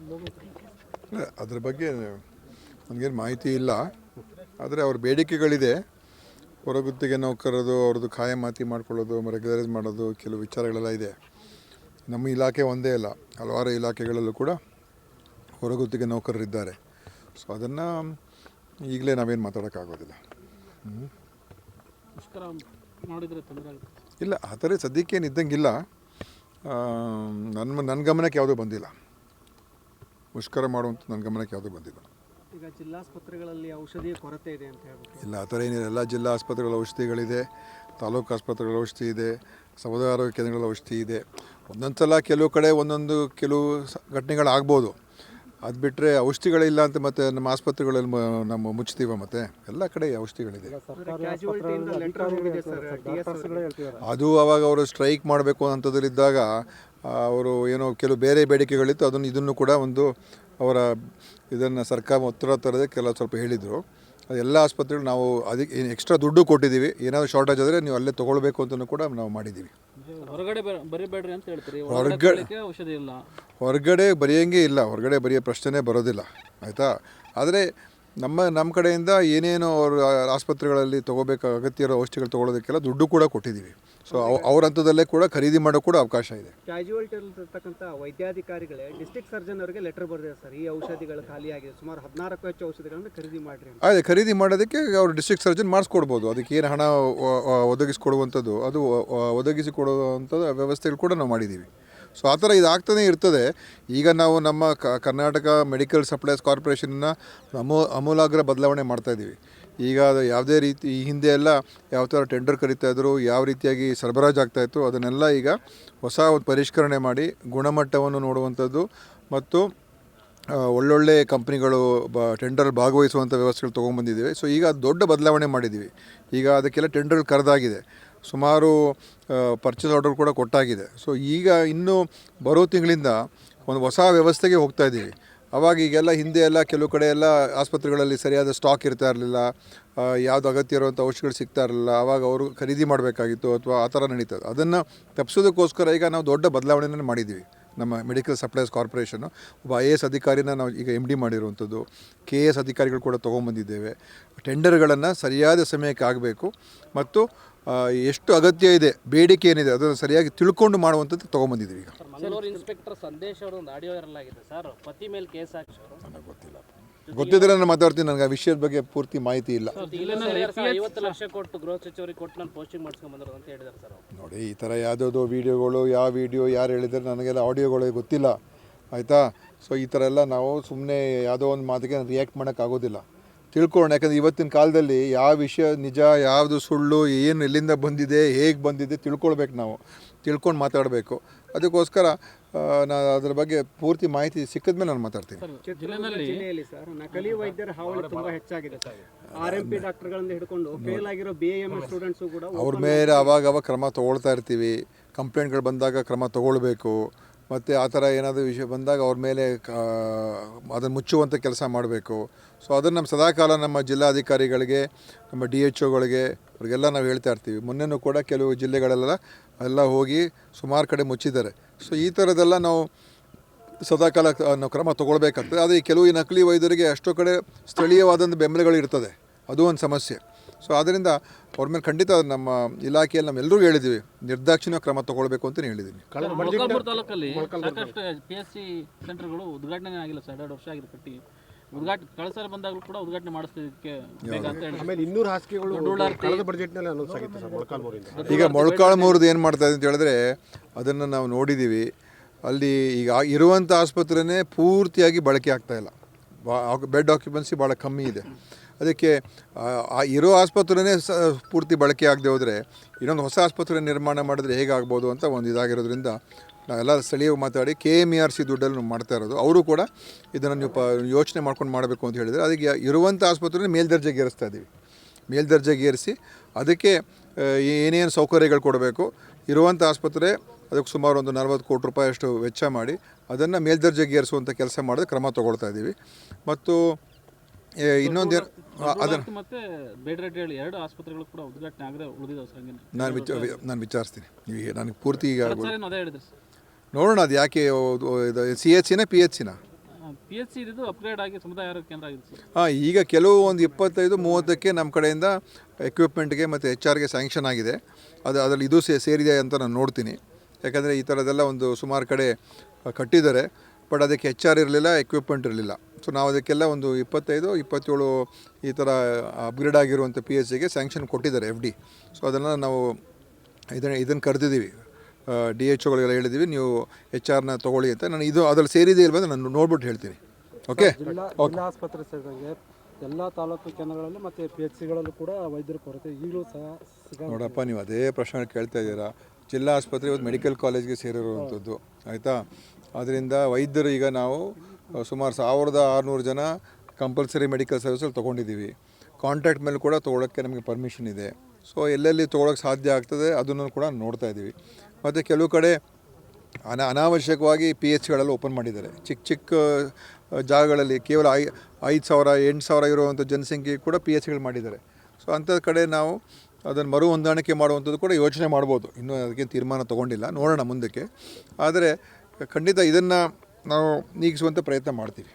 ಇಲ್ಲ, ಅದ್ರ ಬಗ್ಗೆ ನನಗೇನು ಮಾಹಿತಿ ಇಲ್ಲ. ಆದರೆ ಅವ್ರ ಬೇಡಿಕೆಗಳಿದೆ. ಹೊರಗುತ್ತಿಗೆ ನೌಕರರು ಅವ್ರದ್ದು ಖಾಯಮಾತಿ ಮಾಡ್ಕೊಳ್ಳೋದು, ರೆಗ್ಯುಲರೈಸ್ ಮಾಡೋದು, ಕೆಲವು ವಿಚಾರಗಳೆಲ್ಲ ಇದೆ. ನಮ್ಮ ಇಲಾಖೆ ಒಂದೇ ಅಲ್ಲ, ಹಲವಾರು ಇಲಾಖೆಗಳಲ್ಲೂ ಕೂಡ ಹೊರಗುತ್ತಿಗೆ ನೌಕರರಿದ್ದಾರೆ. ಸೊ ಅದನ್ನು ಈಗಲೇ ನಾವೇನು ಮಾತಾಡೋಕ್ಕಾಗೋದಿಲ್ಲ. ಇಲ್ಲ, ಆ ಥರ ಸದ್ಯಕ್ಕೇನು ಇದ್ದಂಗಿಲ್ಲ. ನನ್ನ ಗಮನಕ್ಕೆ ಯಾವುದೂ ಬಂದಿಲ್ಲ. ಮುಷ್ಕರ ಮಾಡುವಂಥ ನನ್ನ ಗಮನಕ್ಕೆ ಯಾವುದೂ ಬಂದಿಲ್ಲ. ಈಗ ಜಿಲ್ಲಾಸ್ಪತ್ರೆಗಳಲ್ಲಿ ಔಷಧಿಯ ಕೊರತೆ ಇದೆ ಅಂತ ಹೇಳ್ಬಿಟ್ಟು. ಇಲ್ಲ, ಆ ಥರ ಏನಿಲ್ಲ. ಎಲ್ಲ ಜಿಲ್ಲಾ ಆಸ್ಪತ್ರೆಗಳ ಔಷಧಿಗಳಿದೆ, ತಾಲೂಕು ಆಸ್ಪತ್ರೆಗಳ ಔಷಧಿ ಇದೆ, ಸಮುದಾಯ ಆರೋಗ್ಯ ಕೇಂದ್ರಗಳ ಔಷಧಿ ಇದೆ. ಒಂದೊಂದು ಸಲ ಕೆಲವು ಕಡೆ ಕೆಲವು ಘಟನೆಗಳಾಗ್ಬೋದು. ಅದು ಬಿಟ್ಟರೆ ಔಷಧಿಗಳಿಲ್ಲ ಅಂತ ಮತ್ತೆ ನಮ್ಮ ಆಸ್ಪತ್ರೆಗಳಲ್ಲಿ ನಮ್ಮ ಮುಚ್ತೀವ. ಮತ್ತು ಎಲ್ಲ ಕಡೆ ಔಷಧಿಗಳಿದೆ. ಅದು ಅವಾಗ ಅವರು ಸ್ಟ್ರೈಕ್ ಮಾಡಬೇಕು ಅಂಥದ್ದಿದ್ದಾಗ ಅವರು ಏನೋ ಕೆಲವು ಬೇರೆ ಬೇಡಿಕೆಗಳಿತ್ತು. ಇದನ್ನು ಕೂಡ ಅವರ ಇದನ್ನು ಸರ್ಕಾರ ಒತ್ತಡ ತರದೆ ಸ್ವಲ್ಪ ಹೇಳಿದರು. ಅದೆಲ್ಲ ಆಸ್ಪತ್ರೆಗಳು ನಾವು ಅದಕ್ಕೆ ಎಕ್ಸ್ಟ್ರಾ ದುಡ್ಡು ಕೊಟ್ಟಿದ್ದೀವಿ. ಏನಾದರೂ ಶಾರ್ಟೇಜ್ ಆದರೆ ನೀವು ಅಲ್ಲೇ ತೊಗೊಳ್ಬೇಕು ಅಂತಲೂ ಕೂಡ ನಾವು ಮಾಡಿದ್ದೀವಿ. ಹೊರಗಡೆ ಬರೆಯೋಂಗೇ ಇಲ್ಲ, ಹೊರಗಡೆ ಬರೆಯೋ ಪ್ರಶ್ನೆ ಬರೋದಿಲ್ಲ, ಆಯಿತಾ. ಆದರೆ ನಮ್ಮ ಕಡೆಯಿಂದ ಏನೇನು ಅವರು ಆಸ್ಪತ್ರೆಗಳಲ್ಲಿ ತೊಗೋಬೇಕು ಅಗತ್ಯ ಇರೋ ಔಷಧಿಗಳು ತೊಗೊಳೋದಕ್ಕೆಲ್ಲ ದುಡ್ಡು ಕೂಡ ಕೊಟ್ಟಿದ್ದೀವಿ. ಸೊ ಅವ್ರ ಹಂತದಲ್ಲೇ ಕೂಡ ಖರೀದಿ ಮಾಡೋ ಕೂಡ ಅವಕಾಶ ಇದೆ. ಕ್ಯಾಜುವಲ್ಟಿ ಇರ್ತಕ್ಕಂಥ ವೈದ್ಯಾಧಿಕಾರಿಗಳೇ ಡಿಸ್ಟ್ರಿಕ್ಟ್ ಸರ್ಜನ್ ಅವರಿಗೆ ಲೆಟರ್ ಬರೆದಿದೆ ಸರ್, ಈ ಔಷಧಿಗಳು ಖಾಲಿ ಆಗಿದೆ, ಸುಮಾರು 16ಕ್ಕೂ ಹೆಚ್ಚು ಔಷಧಿಗಳನ್ನು ಖರೀದಿ ಮಾಡಿರಿ. ಅದೇ ಖರೀದಿ ಮಾಡೋದಕ್ಕೆ ಅವರು ಡಿಸ್ಟ್ರಿಕ್ಟ್ ಸರ್ಜನ್ ಮಾಡಿಸ್ಕೊಡ್ಬೋದು. ಅದಕ್ಕೆ ಏನು ಹಣ ಒದಗಿಸಿಕೊಡುವಂಥದ್ದು, ಅದು ಒದಗಿಸಿಕೊಡುವಂಥದ್ದು ವ್ಯವಸ್ಥೆಗಳು ಕೂಡ ನಾವು ಮಾಡಿದ್ದೀವಿ. ಸೊ ಆ ಥರ ಇದಾಗ್ತಾನೆ ಇರ್ತದೆ. ಈಗ ನಾವು ನಮ್ಮ ಕರ್ನಾಟಕ ಮೆಡಿಕಲ್ ಸಪ್ಲೈಸ್ ಕಾರ್ಪೊರೇಷನ್ನ ಅಮೂಲಾಗ್ರ ಬದಲಾವಣೆ ಮಾಡ್ತಾಯಿದ್ದೀವಿ. ಈಗ ಅದು ಯಾವುದೇ ರೀತಿ ಈ ಹಿಂದೆ ಎಲ್ಲ ಯಾವ ಥರ ಟೆಂಡರ್ ಕರೀತಾಯಿದ್ರು, ಯಾವ ರೀತಿಯಾಗಿ ಸರಬರಾಜು ಆಗ್ತಾಯಿತ್ತು, ಅದನ್ನೆಲ್ಲ ಈಗ ಹೊಸ ಪರಿಷ್ಕರಣೆ ಮಾಡಿ ಗುಣಮಟ್ಟವನ್ನು ನೋಡುವಂಥದ್ದು ಮತ್ತು ಒಳ್ಳೊಳ್ಳೆ ಕಂಪ್ನಿಗಳು ಟೆಂಡರ್ ಭಾಗವಹಿಸುವಂಥ ವ್ಯವಸ್ಥೆಗಳು ತೊಗೊಂಡ್ಬಂದಿದ್ದೀವಿ. ಸೊ ಈಗ ದೊಡ್ಡ ಬದಲಾವಣೆ ಮಾಡಿದ್ದೀವಿ. ಈಗ ಅದಕ್ಕೆಲ್ಲ ಟೆಂಡರ್ ಕರೆದಾಗಿದೆ, ಸುಮಾರು ಪರ್ಚೇಸ್ ಆರ್ಡರ್ ಕೂಡ ಕೊಟ್ಟಾಗಿದೆ. ಸೊ ಈಗ ಇನ್ನೂ ಬರೋ ತಿಂಗಳಿಂದ ಒಂದು ಹೊಸ ವ್ಯವಸ್ಥೆಗೆ ಹೋಗ್ತಾ ಇದ್ದೀವಿ. ಆವಾಗ ಈಗೆಲ್ಲ ಹಿಂದೆ ಎಲ್ಲ ಕೆಲವು ಕಡೆ ಎಲ್ಲ ಆಸ್ಪತ್ರೆಗಳಲ್ಲಿ ಸರಿಯಾದ ಸ್ಟಾಕ್ ಇರ್ತಾ ಇರಲಿಲ್ಲ, ಯಾವುದು ಅಗತ್ಯ ಇರುವಂಥ ಔಷಧಿಗಳು ಸಿಗ್ತಾ ಇರಲಿಲ್ಲ. ಆವಾಗ ಅವರು ಖರೀದಿ ಮಾಡಬೇಕಾಗಿತ್ತು ಅಥವಾ ಆ ಥರ ನಡೀತದೆ. ಅದನ್ನು ತಪ್ಪಿಸೋದಕ್ಕೋಸ್ಕರ ಈಗ ನಾವು ದೊಡ್ಡ ಬದಲಾವಣೆಯನ್ನು ಮಾಡಿದ್ದೀವಿ. ನಮ್ಮ ಮೆಡಿಕಲ್ ಸಪ್ಲೈಸ್ ಕಾರ್ಪೊರೇಷನ್ನು ಒಬ್ಬ IAS ಅಧಿಕಾರಿನ ನಾವು ಈಗ MD ಮಾಡಿರುವಂಥದ್ದು, KS ಅಧಿಕಾರಿಗಳು ಕೂಡ ತೊಗೊಂಬಂದಿದ್ದೇವೆ. ಟೆಂಡರ್ಗಳನ್ನು ಸರಿಯಾದ ಸಮಯಕ್ಕೆ ಆಗಬೇಕು ಮತ್ತು ಎಷ್ಟು ಅಗತ್ಯ ಇದೆ, ಬೇಡಿಕೆ ಏನಿದೆ ಅದನ್ನು ಸರಿಯಾಗಿ ತಿಳ್ಕೊಂಡು ಮಾಡುವಂಥದ್ದು ತೊಗೊಂಬಂದಿದ್ದೀವಿ. ಈಗ ಮಂಗಳೂರು ಇನ್ಸ್ಪೆಕ್ಟರ್ ಸಂದೇಶ್ ಅವರು ಒಂದು ಆಡಿಯೋ ವೈರಲ್ ಆಗಿದೆ ಸರ್, ಪತಿ ಮೇಲೆ ಕೇಸ್ ಹಾಕಿದ್ರು. ನನಗೆ ಗೊತ್ತಿದ್ದರೆ ನಾನು ಮಾತಾಡ್ತೀನಿ. ನನಗೆ ಆ ವಿಷಯದ ಬಗ್ಗೆ ಪೂರ್ತಿ ಮಾಹಿತಿ ಇಲ್ಲ. 50 ಲಕ್ಷ ಕೊಟ್ಟು ಗೃಹ ಸಚಿವರಿಗೆ ಕೊಟ್ಟು ನಾನು ಪೋಸ್ಟಿಂಗ್ ಮಾಡಿಸ್ಕೊಂಡು ಬಂದರು ಅಂತ ಹೇಳಿದ್ದಾರೆ ಸರ್. ನೋಡಿ, ಈ ಥರ ಯಾವುದೋ ವೀಡಿಯೋಗಳು, ಯಾವ ವಿಡಿಯೋ ಯಾರು ಹೇಳಿದರೆ ನನಗೆಲ್ಲ ಆಡಿಯೋಗಳು ಗೊತ್ತಿಲ್ಲ, ಆಯಿತಾ. ಸೊ ಈ ಥರ ಎಲ್ಲ ನಾವು ಸುಮ್ಮನೆ ಯಾವುದೋ ಒಂದು ಮಾತಿಗೆ ರಿಯಾಕ್ಟ್ ಮಾಡೋಕ್ಕಾಗೋದಿಲ್ಲ. ತಿಳ್ಕೊಳ್ಳೋಣ. ಯಾಕಂದರೆ ಇವತ್ತಿನ ಕಾಲದಲ್ಲಿ ಯಾವ ವಿಷಯ ನಿಜ, ಯಾವುದು ಸುಳ್ಳು, ಏನು ಎಲ್ಲಿಂದ ಬಂದಿದೆ, ಹೇಗೆ ಬಂದಿದೆ ತಿಳ್ಕೊಳ್ಬೇಕು. ನಾವು ತಿಳ್ಕೊಂಡು ಮಾತಾಡಬೇಕು. ಅದಕ್ಕೋಸ್ಕರ ನಾನು ಅದರ ಬಗ್ಗೆ ಪೂರ್ತಿ ಮಾಹಿತಿ ಸಿಕ್ಕಿದ ಮೇಲೆ ನಾನು ಮಾತಾಡ್ತೀನಿ. ಜಿಲ್ಲೆಯಲ್ಲಿ ಸರ್ ನಕಲಿ ವೈದ್ಯರ ಹಾವಳಿ ತುಂಬ ಹೆಚ್ಚಾಗಿದೆ ಸರ್. RMP ಡಾಕ್ಟರ್ಗಳಿಂದ ಹಿಡ್ಕೊಂಡು ಫೇಲ್ ಆಗಿರೋ BAMS ಸ್ಟೂಡೆಂಟ್ಸು ಕೂಡ ಅವ್ರ ಮೇಲೆ ಅವಾಗ ಕ್ರಮ ತೊಗೊಳ್ತಾ ಇರ್ತೀವಿ. ಕಂಪ್ಲೇಂಟ್ಗಳು ಬಂದಾಗ ಕ್ರಮ ತೊಗೊಳ್ಬೇಕು. ಮತ್ತು ಆ ಥರ ಏನಾದರೂ ವಿಷಯ ಬಂದಾಗ ಅವ್ರ ಮೇಲೆ ಅದನ್ನು ಮುಚ್ಚುವಂಥ ಕೆಲಸ ಮಾಡಬೇಕು. ಸೊ ಅದನ್ನು ನಮ್ಮ ಸದಾಕಾಲ ನಮ್ಮ ಜಿಲ್ಲಾಧಿಕಾರಿಗಳಿಗೆ, ನಮ್ಮ DHOಗಳಿಗೆ ಅವ್ರಿಗೆಲ್ಲ ನಾವು ಹೇಳ್ತಾ ಇರ್ತೀವಿ. ಮೊನ್ನೆನೂ ಕೂಡ ಕೆಲವು ಜಿಲ್ಲೆಗಳೆಲ್ಲ ಹೋಗಿ ಸುಮಾರು ಕಡೆ ಮುಚ್ಚಿದ್ದಾರೆ. ಸೊ ಈ ಥರದ್ದೆಲ್ಲ ನಾವು ಸದಾಕಾಲ ನಾವು ಕ್ರಮ ತೊಗೊಳ್ಬೇಕಾಗ್ತದೆ. ಆದರೆ ಕೆಲವು ಈ ನಕಲಿ ವೈದ್ಯರಿಗೆ ಎಷ್ಟೋ ಕಡೆ ಸ್ಥಳೀಯವಾದಂಥ ಬೆಂಬಲಗಳಿರ್ತದೆ, ಅದು ಒಂದು ಸಮಸ್ಯೆ. ಸೊ ಆದ್ದರಿಂದ ಅವ್ರ ಮೇಲೆ ಖಂಡಿತ ನಮ್ಮ ಇಲಾಖೆಯಲ್ಲಿ ನಮ್ಮೆಲ್ಲರೂ ಹೇಳಿದ್ದೀವಿ, ನಿರ್ದಾಕ್ಷಿಣ್ಯ ಕ್ರಮ ತೊಗೊಳ್ಬೇಕು ಅಂತ ಹೇಳಿದ್ದೀನಿ. ಮೊಳಕಾಲ್ಮೂರು ತಾಲೂಕಲ್ಲಿ ಸಾಕಷ್ಟು PSC ಸೆಂಟರ್ಗಳು ಉದ್ಘಾಟನೆ ಆಗಿಲ್ಲ ಸರ್, 2 ವರ್ಷ ಆಗಿದೆ ಕಟ್ಟಿ. ಕಳೆದ ಬಂದಾಗಲೂ ಕೂಡ ಉದ್ಘಾಟನೆ ಮಾಡಿಸೋದಕ್ಕೆ ಬೇಕಂತ ಹೇಳಿ. ಆಮೇಲೆ 200 ಹಾಸಿಗೆಗಳು ಕಳೆದ ಬಜೆಟ್ನಲ್ಲಿ ಅನೌನ್ಸ್ ಆಗಿತ್ತು ಸರ್ ಮೊಳಕಾಲ್ಮೂರಿಂದ. ಈಗ ಮೊಳಕಾಲ್ಮೂರದ್ದು ಏನು ಮಾಡ್ತಾ ಇದೆ ಅಂತ ಹೇಳಿದ್ರೆ ಅದನ್ನು ನಾವು ನೋಡಿದ್ದೀವಿ. ಅಲ್ಲಿ ಈಗ ಇರುವಂಥ ಆಸ್ಪತ್ರೆನೇ ಪೂರ್ತಿಯಾಗಿ ಬಳಕೆ ಆಗ್ತಾಯಿಲ್ಲ. ಬೆಡ್ ಆಕ್ಯುಪೆನ್ಸಿ ಭಾಳ ಕಮ್ಮಿ ಇದೆ. ಅದಕ್ಕೆ ಇರೋ ಆಸ್ಪತ್ರೆನೇ ಪೂರ್ತಿ ಬಳಕೆ ಆಗದೆ ಹೋದರೆ ಇನ್ನೊಂದು ಹೊಸ ಆಸ್ಪತ್ರೆ ನಿರ್ಮಾಣ ಮಾಡಿದ್ರೆ ಹೇಗಾಗ್ಬೋದು ಅಂತ ಒಂದು ಇದಾಗಿರೋದ್ರಿಂದ ನಾವೆಲ್ಲ ಸ್ಥಳೀಯವಾಗಿ ಮಾತಾಡಿ KMERC ದುಡ್ಡಲ್ಲಿ ಮಾಡ್ತಾ ಇರೋದು. ಅವರು ಕೂಡ ಇದನ್ನು ನೀವು ಯೋಚನೆ ಮಾಡ್ಕೊಂಡು ಮಾಡಬೇಕು ಅಂತ ಹೇಳಿದರೆ ಅದಕ್ಕೆ ಇರುವಂಥ ಆಸ್ಪತ್ರೆನೇ ಮೇಲ್ದರ್ಜೆಗೆ ಏರಿಸ್ತಾ ಇದ್ದೀವಿ. ಮೇಲ್ದರ್ಜೆಗೆ ಏರಿಸಿ ಅದಕ್ಕೆ ಏನೇನು ಸೌಕರ್ಯಗಳು ಕೊಡಬೇಕು, ಇರುವಂಥ ಆಸ್ಪತ್ರೆ ಅದಕ್ಕೆ ಸುಮಾರು ಒಂದು 40 ಕೋಟಿ ರೂಪಾಯಿ ಅಷ್ಟು ವೆಚ್ಚ ಮಾಡಿ ಅದನ್ನು ಮೇಲ್ದರ್ಜೆಗೆ ಏರಿಸುವಂಥ ಕೆಲಸ ಮಾಡಿದ್ರೆ ಕ್ರಮ ತೊಗೊಳ್ತಾ ಇದ್ದೀವಿ. ಮತ್ತು ಇನ್ನೊಂದು ಅದನ್ನು ಮತ್ತೆ ಬೇಡ್ರೆಡ್ ಹೇಳಿ 2 ಆಸ್ಪತ್ರೆಗಳು ಕೂಡ ಉದ್ಘಾಟನೆ ಆಗದೆ ಉಳಿದಿದ್ದಾವೆ ಸರ್. ನಾನು ವಿಚಾರಿಸ್ತೀನಿ. ಈಗ ನನಗೆ ಪೂರ್ತಿ ಈಗ ಅದೇ ಹೇಳಿದ್ರು ನೋಡೋಣ ಅದು ಯಾಕೆ CHCನ PHCನ PHC ಇದು ಅಪ್ಗ್ರೇಡ್ ಆಗಿ ಸಮುದಾಯ ಆರೋಗ್ಯ ಕೇಂದ್ರ ಆಗಿದೆ ಸರ್. ಹಾಂ, ಈಗ ಕೆಲವು ಒಂದು 25-30ಕ್ಕೆ ನಮ್ಮ ಕಡೆಯಿಂದ ಎಕ್ವಿಪ್ಮೆಂಟ್ಗೆ ಮತ್ತು HR ಗೆ ಸ್ಯಾಂಕ್ಷನ್ ಆಗಿದೆ. ಅದರಲ್ಲಿ ಇದು ಸೇರಿದೆ ಅಂತ ನಾನು ನೋಡ್ತೀನಿ. ಯಾಕಂದರೆ ಈ ಥರದ್ದೆಲ್ಲ ಒಂದು ಸುಮಾರು ಕಡೆ ಕಟ್ಟಿದ್ದಾರೆ, ಬಟ್ ಅದಕ್ಕೆ HR ಇರಲಿಲ್ಲ, ಎಕ್ವಿಪ್ಮೆಂಟ್ ಇರಲಿಲ್ಲ. ಸೊ ನಾವು ಅದಕ್ಕೆಲ್ಲ ಒಂದು 25-27 ಈ ಥರ ಅಪ್ಗ್ರೇಡ್ ಆಗಿರುವಂಥ PHCಗೆ ಸ್ಯಾಂಕ್ಷನ್ ಕೊಟ್ಟಿದ್ದಾರೆ FD. ಸೊ ಅದನ್ನು ನಾವು ಇದನ್ನು ಕರೆದಿದ್ದೀವಿ, DHOಗಳಿಗೆಲ್ಲ ಹೇಳಿದ್ದೀವಿ, ನೀವು HR ತೊಗೊಳ್ಳಿ ಅಂತ. ನಾನು ಇದು ಅದರಲ್ಲಿ ಸೇರಿದೆ ಇಲ್ವ ಅಂತ ನಾನು ನೋಡ್ಬಿಟ್ಟು ಹೇಳ್ತೀನಿ. ಓಕೆ. ಜಿಲ್ಲಾ ಆಸ್ಪತ್ರೆ ಸೇರಿದಂಗೆ ಎಲ್ಲ ತಾಲೂಕು ಕೇಂದ್ರಗಳಲ್ಲಿ ಮತ್ತು PHCಗಳಲ್ಲೂ ಕೂಡ ವೈದ್ಯರ ಕೊರತೆ ಈಗಲೂ ಸಹ ನೋಡಪ್ಪ, ನೀವು ಅದೇ ಪ್ರಶ್ನೆ ಕೇಳ್ತಾ ಇದ್ದೀರಾ. ಜಿಲ್ಲಾ ಆಸ್ಪತ್ರೆ ಇವತ್ತು ಮೆಡಿಕಲ್ ಕಾಲೇಜ್ಗೆ ಸೇರಿರುವಂಥದ್ದು, ಆಯಿತಾ. ಅದರಿಂದ ವೈದ್ಯರು ಈಗ ನಾವು ಸುಮಾರು 1600 ಜನ ಕಂಪಲ್ಸರಿ ಮೆಡಿಕಲ್ ಸರ್ವಿಸಲ್ಲಿ ತೊಗೊಂಡಿದ್ದೀವಿ. ಕಾಂಟ್ರಾಕ್ಟ್ ಮೇಲೆ ಕೂಡ ತೊಗೊಳಕ್ಕೆ ನಮಗೆ ಪರ್ಮಿಷನ್ ಇದೆ. ಸೊ ಎಲ್ಲೆಲ್ಲಿ ತೊಗೊಳಕ್ಕೆ ಸಾಧ್ಯ ಆಗ್ತದೆ ಅದನ್ನು ಕೂಡ ನೋಡ್ತಾ ಇದ್ದೀವಿ. ಮತ್ತು ಕೆಲವು ಕಡೆ ಅನಾವಶ್ಯಕವಾಗಿ PHCಗಳೆಲ್ಲ ಓಪನ್ ಮಾಡಿದ್ದಾರೆ. ಚಿಕ್ಕ ಜಾಗಗಳಲ್ಲಿ ಕೇವಲ 5,000-8,000 ಇರುವಂಥ ಜನಸಂಖ್ಯೆ ಕೂಡ PHCಗಳು ಮಾಡಿದ್ದಾರೆ. ಸೊ ಅಂಥ ಕಡೆ ನಾವು ಅದನ್ನು ಮರು ಹೊಂದಾಣಿಕೆ ಮಾಡುವಂಥದ್ದು ಕೂಡ ಯೋಚನೆ ಮಾಡ್ಬೋದು. ಇನ್ನೂ ಅದಕ್ಕೆ ತೀರ್ಮಾನ ತೊಗೊಂಡಿಲ್ಲ, ನೋಡೋಣ ಮುಂದಕ್ಕೆ. ಆದರೆ ಖಂಡಿತ ಇದನ್ನು ನಾವು ನೀಗಿಸುವಂಥ ಪ್ರಯತ್ನ ಮಾಡ್ತೀವಿ.